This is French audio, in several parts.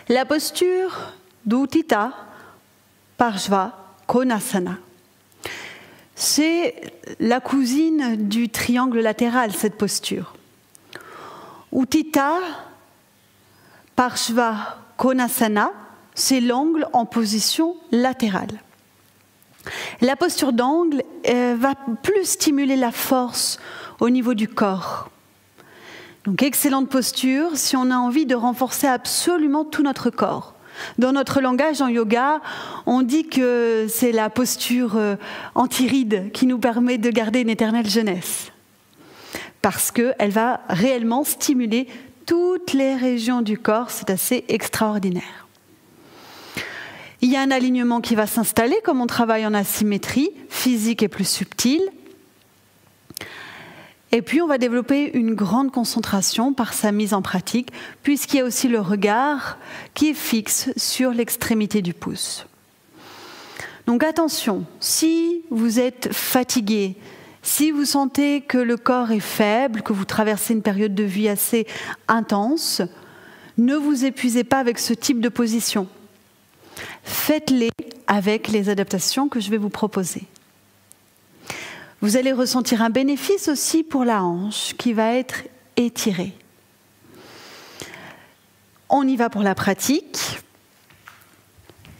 La posture d'Utthita Parshva Konasana. C'est la cousine du triangle latéral, cette posture. Utthita Parshva Konasana, c'est l'angle en position latérale. La posture d'angle va plus stimuler la force au niveau du corps. Donc, excellente posture si on a envie de renforcer absolument tout notre corps. Dans notre langage en yoga, on dit que c'est la posture anti-ride qui nous permet de garder une éternelle jeunesse. Parce qu'elle va réellement stimuler toutes les régions du corps, c'est assez extraordinaire. Il y a un alignement qui va s'installer, comme on travaille en asymétrie physique et plus subtile. Et puis on va développer une grande concentration par sa mise en pratique, puisqu'il y a aussi le regard qui est fixe sur l'extrémité du pouce. Donc attention, si vous êtes fatigué, si vous sentez que le corps est faible, que vous traversez une période de vie assez intense, ne vous épuisez pas avec ce type de position. Faites-les avec les adaptations que je vais vous proposer. Vous allez ressentir un bénéfice aussi pour la hanche qui va être étirée. On y va pour la pratique.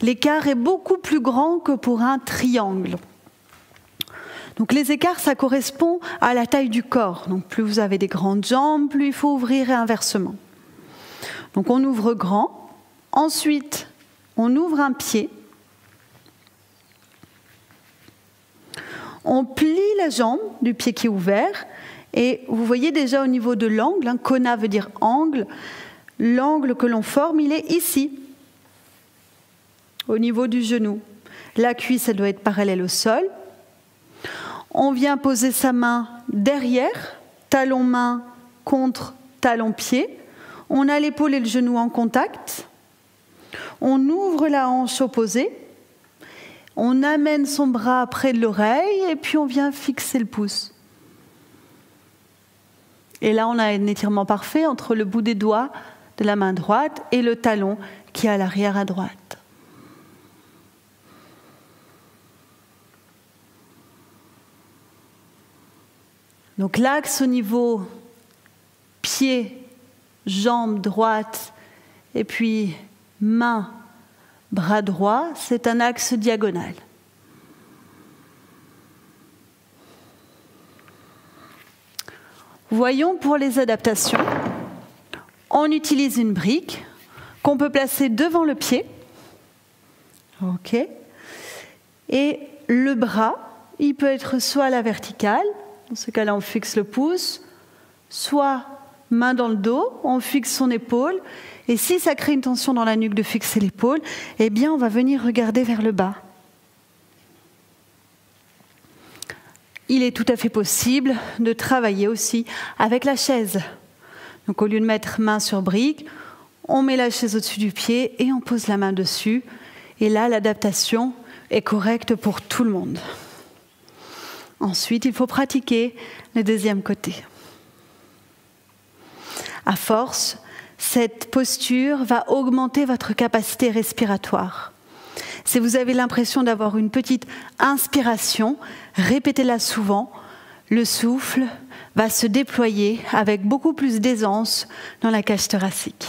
L'écart est beaucoup plus grand que pour un triangle. Donc les écarts, ça correspond à la taille du corps. Donc plus vous avez des grandes jambes, plus il faut ouvrir et inversement. Donc on ouvre grand. Ensuite, on ouvre un pied. On plie la jambe du pied qui est ouvert et vous voyez déjà au niveau de l'angle, kona veut dire angle, l'angle que l'on forme, il est ici, au niveau du genou. La cuisse, elle doit être parallèle au sol. On vient poser sa main derrière, talon-main contre talon-pied. On a l'épaule et le genou en contact. On ouvre la hanche opposée. On amène son bras près de l'oreille et puis on vient fixer le pouce. Et là, on a un étirement parfait entre le bout des doigts de la main droite et le talon qui est à l'arrière à droite. Donc l'axe au niveau pied, jambe droite et puis main, bras droit, c'est un axe diagonal. Voyons pour les adaptations. On utilise une brique qu'on peut placer devant le pied. OK. Et le bras, il peut être soit à la verticale, dans ce cas-là on fixe le pouce, soit main dans le dos, on fixe son épaule. Et si ça crée une tension dans la nuque de fixer l'épaule, eh bien on va venir regarder vers le bas. Il est tout à fait possible de travailler aussi avec la chaise. Donc au lieu de mettre main sur brique, on met la chaise au-dessus du pied et on pose la main dessus. Et là, l'adaptation est correcte pour tout le monde. Ensuite, il faut pratiquer le deuxième côté. À force, cette posture va augmenter votre capacité respiratoire. Si vous avez l'impression d'avoir une petite inspiration, répétez-la souvent. Le souffle va se déployer avec beaucoup plus d'aisance dans la cage thoracique.